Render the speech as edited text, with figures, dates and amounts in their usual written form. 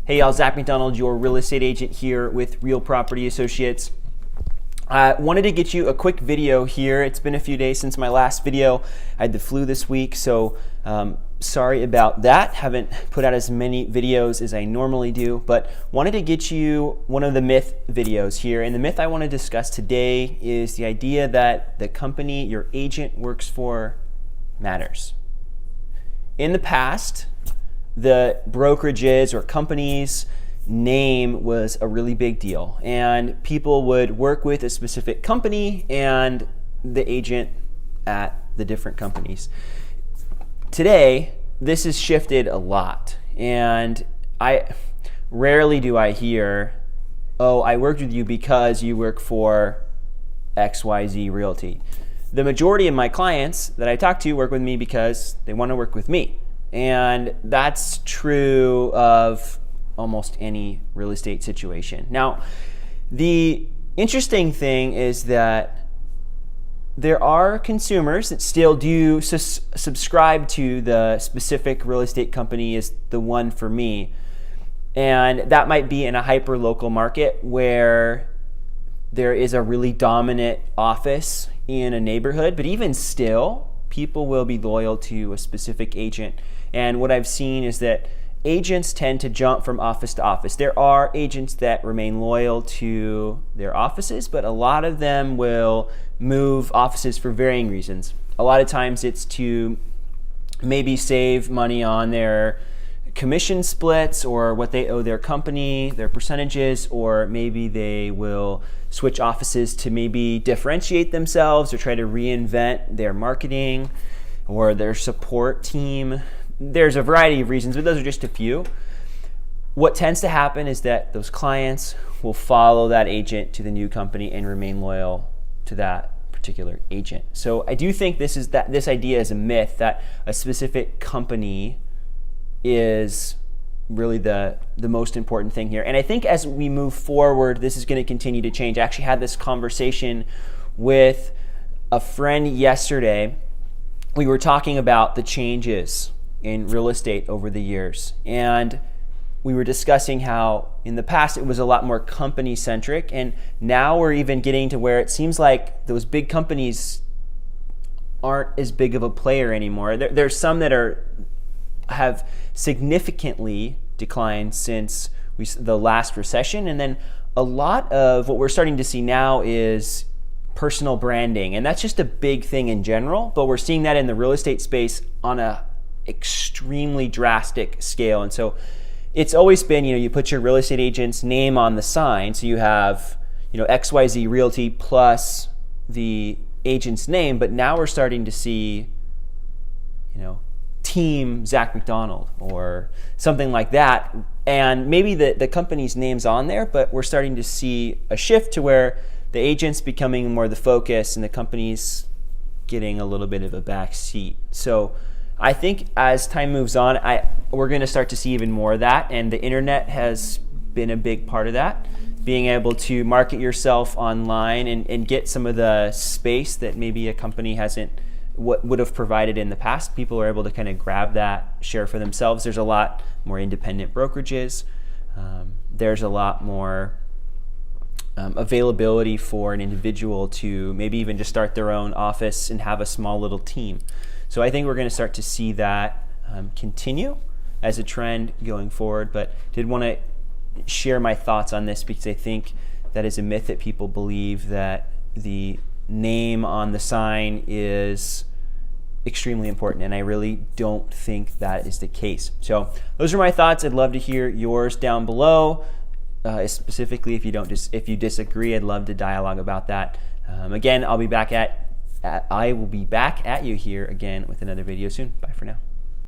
Hey y'all, Zach McDonald, your real estate agent here with Real Property Associates. I wanted to get you a quick video here. It's been a few days since my last video. I had the flu this week, so sorry about that. Haven't put out as many videos as I normally do, but wanted to get you one of the myth videos here. And the myth I want to discuss today is the idea that the company your agent works for matters. In the past, the brokerages or companies' name was a really big deal, and people would work with a specific company and the agent at the different companies. Today, this has shifted a lot, and rarely do I hear, "Oh, I worked with you because you work for XYZ Realty." The majority of my clients that I talk to work with me because they want to work with me. And that's true of almost any real estate situation. Now, the interesting thing is that there are consumers that still do subscribe to the specific real estate company is the one for me. And that might be in a hyper-local market where there is a really dominant office in a neighborhood, but even still, people will be loyal to a specific agent. And what I've seen is that agents tend to jump from office to office. There are agents that remain loyal to their offices, but a lot of them will move offices for varying reasons. A lot of times it's to maybe save money on their commission splits or what they owe their company, their percentages, or maybe they will switch offices to maybe differentiate themselves or try to reinvent their marketing or their support team. There's a variety of reasons, but those are just a few. What tends to happen is that those clients will follow that agent to the new company and remain loyal to that particular agent. So I do think this idea is a myth that a specific company is really the most important thing here. And I think as we move forward, this is going to continue to change. I actually had this conversation with a friend yesterday. We were talking about the changes in real estate over the years, and we were discussing how in the past it was a lot more company centric, and now we're even getting to where it seems like those big companies aren't as big of a player anymore. There's some that have significantly declined since the last recession, and then a lot of what we're starting to see now is personal branding, and that's just a big thing in general, but we're seeing that in the real estate space on a extremely drastic scale. And so it's always been, you put your real estate agent's name on the sign, so you have XYZ Realty plus the agent's name, but now we're starting to see Team Zach McDonald or something like that, and maybe the company's name's on there, but we're starting to see a shift to where the agent's becoming more the focus and the company's getting a little bit of a back seat. So I think as time moves on, we're going to start to see even more of that, and the internet has been a big part of that. Being able to market yourself online and get some of the space that maybe a company would have provided in the past. People are able to kind of grab that share for themselves. There's a lot more independent brokerages. There's a lot more availability for an individual to maybe even just start their own office and have a small little team. So I think we're going to start to see that continue as a trend going forward, but did want to share my thoughts on this because I think that is a myth that people believe that the name on the sign is extremely important, and I really don't think that is the case. So those are my thoughts. I'd love to hear yours down below. Specifically, if you disagree, I'd love to dialogue about that. Again, I will be back at you here again with another video soon. Bye for now.